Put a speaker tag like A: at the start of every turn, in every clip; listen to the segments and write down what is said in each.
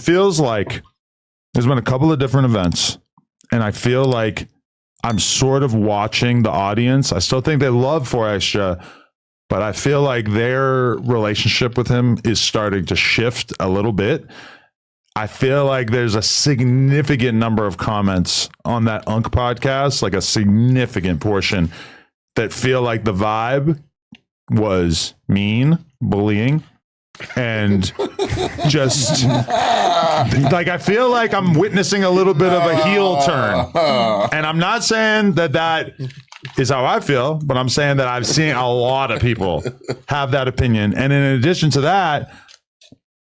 A: feels like there's been a couple of different events, and I feel like I'm sort of watching the audience. I still think they love 4 Extra, but I feel like their relationship with him is starting to shift a little bit. I feel like there's a significant number of comments on that Unk podcast, like a significant portion, that feel like the vibe was mean, bullying, and just like I feel like I'm witnessing a little bit of a heel turn. And I'm not saying that is how I feel, but I'm saying that I've seen a lot of people have that opinion. And in addition to that,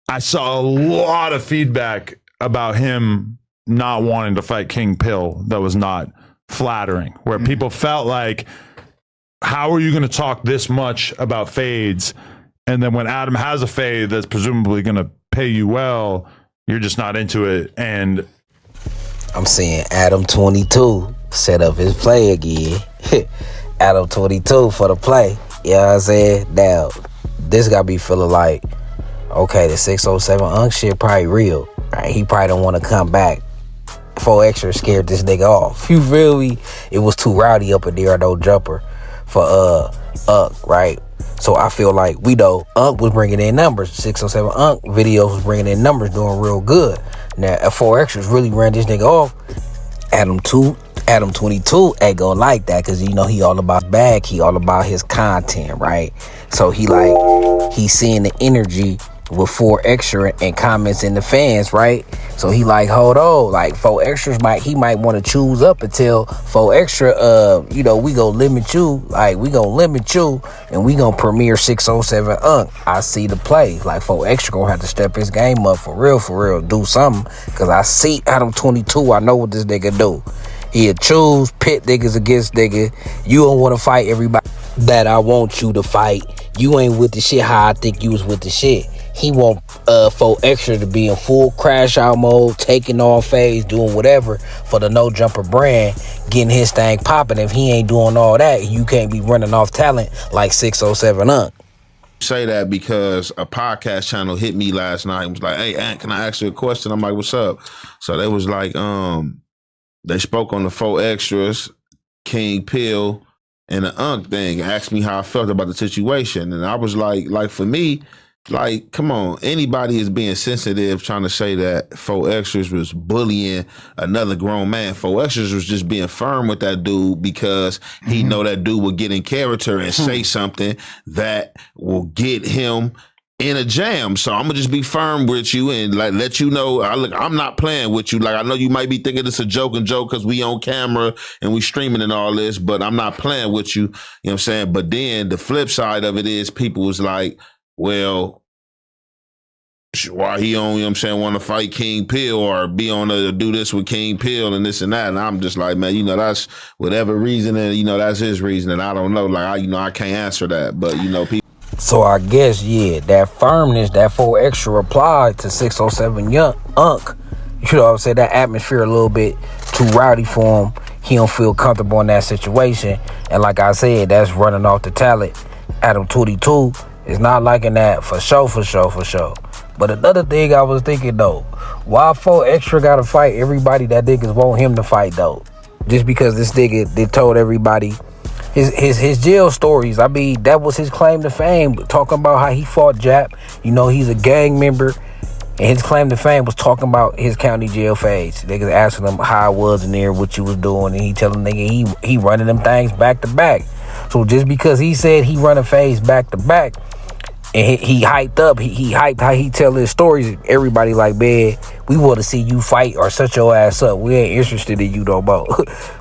A: I saw a lot of feedback about him not wanting to fight King Pill that was not flattering, where people felt like, how are you going to talk this much about fades? And then when Adam has a fade that's presumably going to pay you well, you're just not into it. And
B: I'm seeing Adam22 set up his play again. Adam22 for the play. You know what I'm saying? Now, this got me feeling like, okay, the 607 Unk shit probably real. Right? He probably don't want to come back. 4 Extra scared this nigga off. You feel me? It was too rowdy up in there, no jumper for Unk, right? So I feel like we know Unk was bringing in numbers. 607 Unk videos was bringing in numbers, doing real good. Now, 4 Extras really ran this nigga off. Adam22 ain't gonna like that, because you know he all about bag, he all about his content, right? So he's seeing the energy with 4 Extra and comments in the fans, right? So he like, hold on, like 4 Extras might want to choose up until 4 Extra, we gonna limit you, and we gonna premiere 607 Unk. I see the play, like 4 Extra gonna have to step his game up for real, do something, because I see Adam22, I know what this nigga do. He'll choose pit niggas against nigga. You don't want to fight everybody that I want you to fight. You ain't with the shit how I think you was with the shit. He want 4 Extra to be in full crash out mode, taking off phase, doing whatever for the No Jumper brand, getting his thing popping. If he ain't doing all that, you can't be running off talent like 607 Unk.
C: Say that because a podcast channel hit me last night and was like, hey, Ant, can I ask you a question? I'm like, what's up? So they was like, they spoke on the 4 Extras, King Pill, and the Unk thing, asked me how I felt about the situation. And I was like for me, like, come on, anybody is being sensitive trying to say that 4 Extras was bullying another grown man. 4 Extras was just being firm with that dude because he know that dude will get in character and say something that will get him in a jam. So I'm gonna just be firm with you and like let you know, I'm not playing with you. Like, I know you might be thinking it's a joke because we on camera and we streaming and all this, but I'm not playing with you. You know what I'm saying? But then the flip side of it is people was like, well, why he on, you know what I'm saying, want to fight King Pill or be on to do this with King Pill and this and that. And I'm just like, man, that's whatever reason, and that's his reason, and I don't know. Like, I can't answer that, but people.
B: So I guess, that firmness, that 4 Extra applied to 607 Unk. You know what I'm saying? That atmosphere a little bit too rowdy for him. He don't feel comfortable in that situation. And like I said, that's running off the talent. Adam22 is not liking that for sure. But another thing I was thinking, though, why 4 Extra gotta fight everybody that niggas want him to fight, though? Just because this nigga, they told everybody his jail stories. I mean, that was his claim to fame, talking about how he fought Jap. He's a gang member, and his claim to fame was talking about his county jail phase. Niggas asking him how it was in there, what you was doing, and he telling nigga he running them things back to back. So just because he said he run a phase back to back, and he hyped up, he hyped how he tell his stories, everybody like, man, we want to see you fight or shut your ass up. We ain't interested in you no more.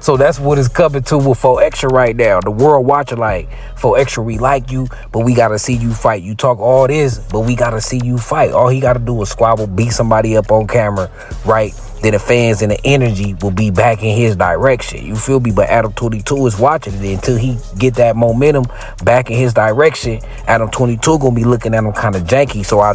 B: So that's what it's coming to with 4 Extra right now. The world watching like, 4 Extra, we like you, but we got to see you fight. You talk all this, but we got to see you fight. All he got to do is squabble, beat somebody up on camera, right? Then the fans and the energy will be back in his direction. You feel me? But Adam22 is watching it until he get that momentum back in his direction. Adam22 gonna be looking at him kind of janky. So I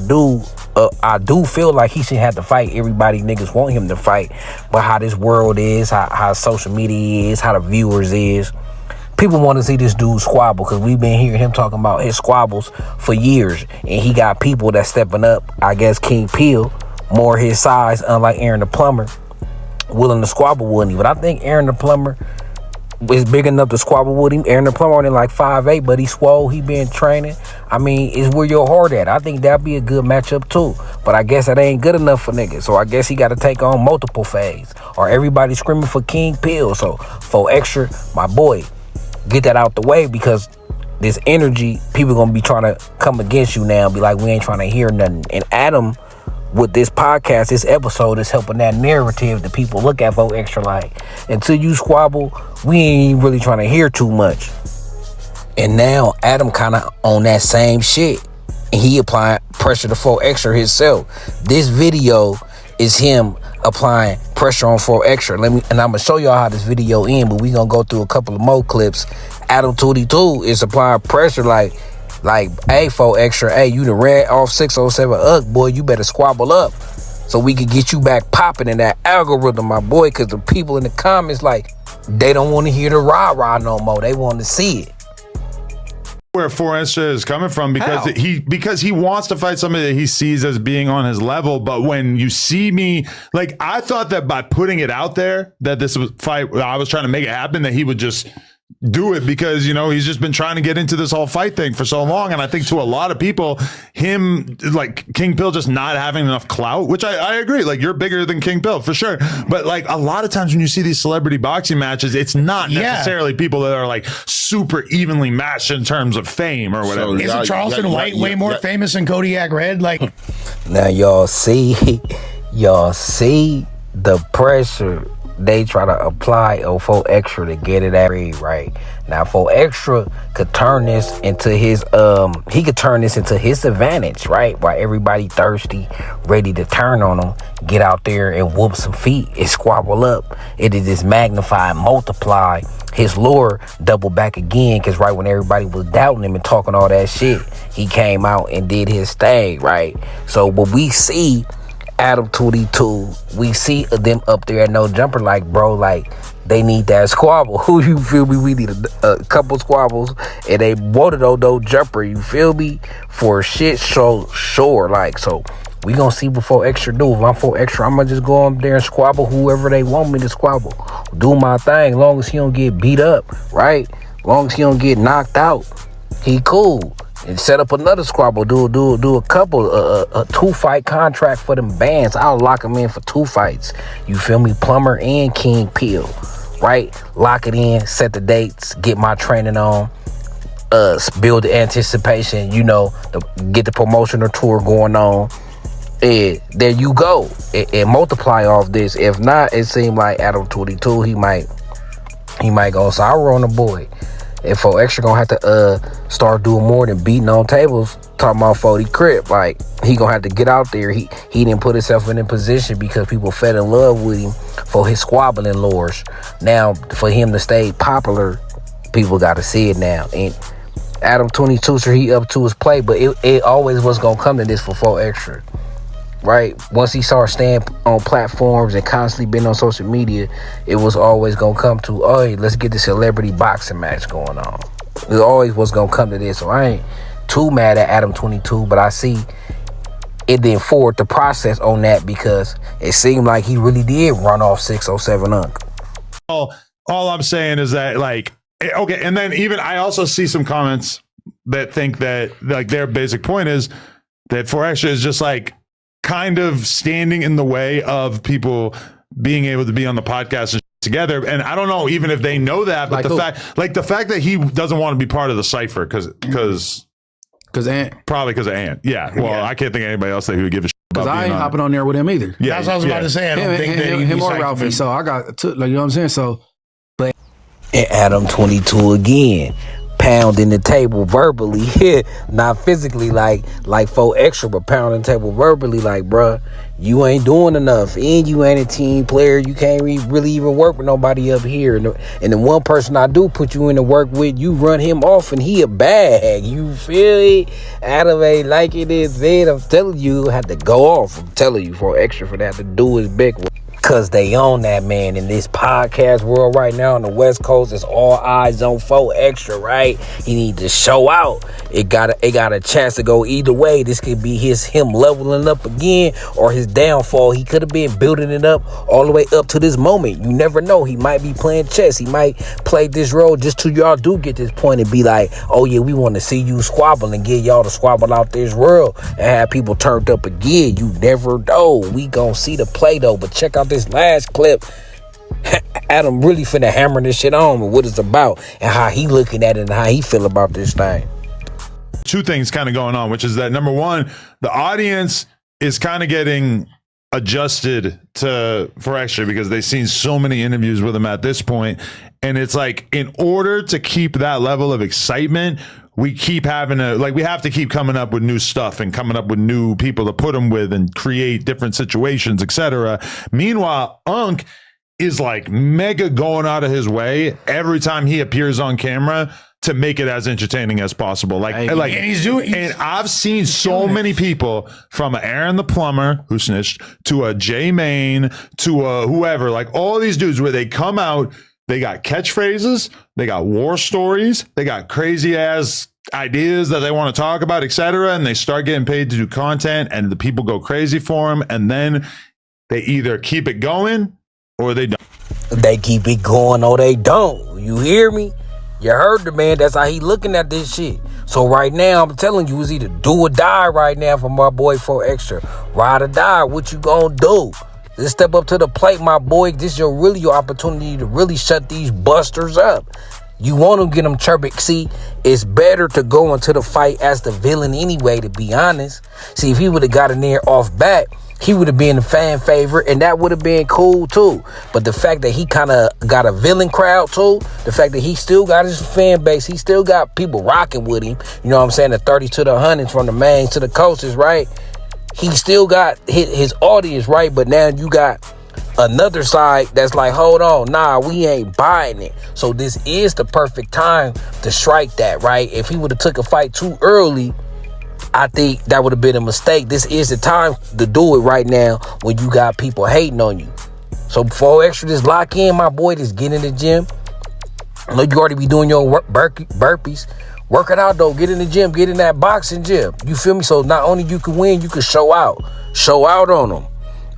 B: do feel like he should have to fight everybody niggas want him to fight. But how this world is, how social media is, how the viewers is, people want to see this dude squabble, because we've been hearing him talking about his squabbles for years. And he got people that stepping up. I guess King Peel more his size, unlike Aaron the Plumber, willing to squabble with him. But I think Aaron the Plumber is big enough to squabble with him. Aaron the Plumber only like 5'8", but he swole. He been training. I mean, it's where your heart at. I think that'd be a good matchup too. But I guess that ain't good enough for niggas. So I guess he got to take on multiple phase. Or everybody screaming for King Pill. So for extra, my boy, get that out the way, because this energy, people gonna be trying to come against you now and be like, we ain't trying to hear nothing. And Adam, with this podcast, this episode is helping that narrative that people look at for extra like, until you squabble, we ain't really trying to hear too much. And now Adam kind of on that same shit, and he applying pressure to 4 Extra himself. This video is him applying pressure on 4 Extra. And I'm gonna show y'all how this video ends, but we gonna go through a couple of more clips. Adam22 is applying pressure like, hey, 4 Extra, hey, you done ran off 607 boy, you better squabble up so we can get you back popping in that algorithm, my boy, because the people in the comments, like, they don't want to hear the rah-rah no more. They want to see it.
A: Where 4 Extra is coming from, because he wants to fight somebody that he sees as being on his level. But when you see me, like, I thought that by putting it out there that this was fight, I was trying to make it happen, that he would just do it, because, you know, he's just been trying to get into this whole fight thing for so long. And I think to a lot of people, him, like, King Pill just not having enough clout, which I agree, like, you're bigger than King Pill for sure. But like, a lot of times when you see these celebrity boxing matches, it's not necessarily people that are like super evenly matched in terms of fame or whatever.
D: Isn't Charleston White way more famous than Kodiak Red? Like,
B: now y'all see the pressure they try to apply on 4 Extra to get it at right. Now 4 Extra could turn this into his advantage, right? While everybody thirsty, ready to turn on him, get out there and whoop some feet and squabble up. It is just magnify, multiply his lure, double back again, because right when everybody was doubting him and talking all that shit, he came out and did his thing, right? So what we see, Adam22, we see them up there at no jumper, like, bro, like, they need that squabble. Who, you feel me? We need a couple squabbles, and they wanted no jumper, you feel me? For shit show sure, like, so we gonna see what 4 Extra do. If I'm 4 Extra, I'm gonna just go up there and squabble whoever they want me to squabble. Do my thing, long as he don't get beat up, right? Long as he don't get knocked out, he cool. And set up another squabble, do a couple, a 2-fight contract for them bands. I'll lock them in for 2 fights. You feel me? Plumber and King Pill, right? Lock it in, set the dates, get my training on, build the anticipation, you know, get the promotional tour going on. And there you go. And multiply off this. If not, it seemed like Adam22, he might go sour on the boy. And 4 Extra gonna have to start doing more than beating on tables, talking about 40 crip. Like, he gonna have to get out there. He didn't put himself in a position because people fell in love with him for his squabbling lures. Now, for him to stay popular, people gotta see it now. And Adam22, sure, he up to his play, but it always was gonna come to this for 4 Extra. Right? Once he started staying on platforms and constantly been on social media, it was always going to come to, oh, hey, let's get the celebrity boxing match going on. It always was going to come to this. So I ain't too mad at Adam22, but I see it didn't forward the process on that, because it seemed like he really did run off 607 Unk.
A: All I'm saying is that, like, okay, and then even I also see some comments that think that, like, their basic point is that 4 Extra is just like kind of standing in the way of people being able to be on the podcast and together. And I don't know even if they know that, but like the fact that he doesn't want to be part of the cipher because Ant, probably because of Ant. Yeah. Well, I can't think of anybody else that would give a shit about.
D: Because I ain't hopping on there with him either.
A: Yeah,
D: that's what I was about to say. I don't think that him or Ralphie. So I got like, you know what I'm saying. So,
B: but and Adam22 again, pounding the table verbally, not physically like 4 Extra, but pounding the table verbally, like, bruh, you ain't doing enough, and you ain't a team player. You can't really even work with nobody up here. And the one person I do put you in to work with, you run him off, and he a bag. You feel it? Adam ain't like it is. Man, I'm telling you, have to go off. I'm telling you, 4 Extra for that to do his big one. Cause they own that, man. In this podcast world right now on the West Coast, it's all eyes on 4 Extra, right? He need to show out. It got a chance to go either way. This could be him leveling up again or his downfall. He could have been building it up all the way up to this moment. You never know. He might be playing chess. He might play this role just till y'all do get this point and be like, oh yeah, we want to see you squabble and get y'all to squabble out this world and have people turned up again. You never know. We gonna see the play though. But check out this last clip. Adam really finna hammer this shit on with what it's about and how he looking at it and how he feel about this thing.
A: Two things kind of going on, which is that number one, the audience is kind of getting adjusted for Extra because they've seen so many interviews with him at this point. And it's like, in order to keep that level of excitement, we keep having we have to keep coming up with new stuff and coming up with new people to put them with and create different situations, etc. Meanwhile, Unc is like mega going out of his way every time he appears on camera to make it as entertaining as possible. And I've seen so many people, from Aaron the plumber who snitched to a J Main to a whoever, like all these dudes where they come out, they got catchphrases, they got war stories, they got crazy ass ideas that they want to talk about, etc. And they start getting paid to do content and the people go crazy for them. And then they either keep it going or they don't.
B: They keep it going or they don't. You hear me? You heard the man. That's how he looking at this shit. So right now, I'm telling you, it's either do or die right now for my boy 4 Extra. Ride or die. What you gonna do? Let's step up to the plate, my boy. This is your opportunity to really shut these busters up. You want to get them chirping. See, it's better to go into the fight as the villain anyway, to be honest. See, if he would have got in there off bat, he would have been a fan favorite, and that would have been cool too. But the fact that he kind of got a villain crowd too, the fact that he still got his fan base, he still got people rocking with him. You know what I'm saying? The 30 to the 100s, from the mains to the coasts, right? He still got his audience, right? But now you got another side that's like, hold on, nah, we ain't buying it. So this is the perfect time to strike that, right? If he would have took a fight too early, I think that would have been a mistake. This is the time to do it right now when you got people hating on you. So 4 Extra, just lock in, my boy. Just get in the gym. I know you already be doing your burpees. Work it out, though. Get in the gym. Get in that boxing gym. You feel me? So not only you can win, you can show out. Show out on them.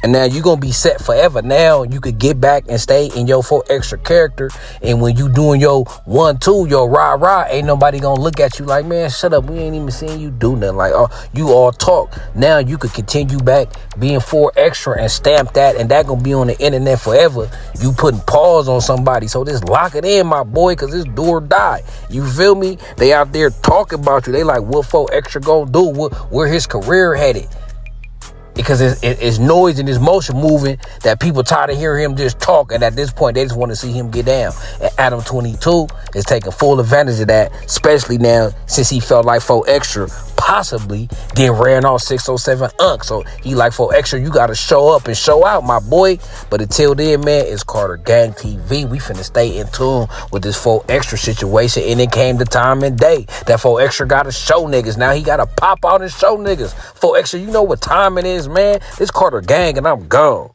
B: And now you're going to be set forever. Now you could get back and stay in your 4 Extra character. And when you doing your 1-2, your rah-rah, ain't nobody going to look at you like, man, shut up. We ain't even seeing you do nothing. Like, oh, you all talk. Now you could continue back being 4 Extra and stamp that. And that going to be on the internet forever. You putting pause on somebody. So just lock it in, my boy, because it's do or die. You feel me? They out there talking about you. They like, what 4 Extra going to do? Where his career headed? Because it's noise and it's motion moving that people tired of hearing him just talk. And at this point, they just want to see him get down. And Adam22 is taking full advantage of that, especially now since he felt like 4 Extra possibly then ran off 607 Unc. So he like, 4 Extra, you got to show up and show out, my boy. But until then, man, it's Carter Gang TV. We finna stay in tune with this 4 Extra situation. And it came the time and day that 4 Extra got to show niggas. Now he got to pop out and show niggas. 4 Extra, you know what time it is, man. It's Carter Gang, and I'm gone.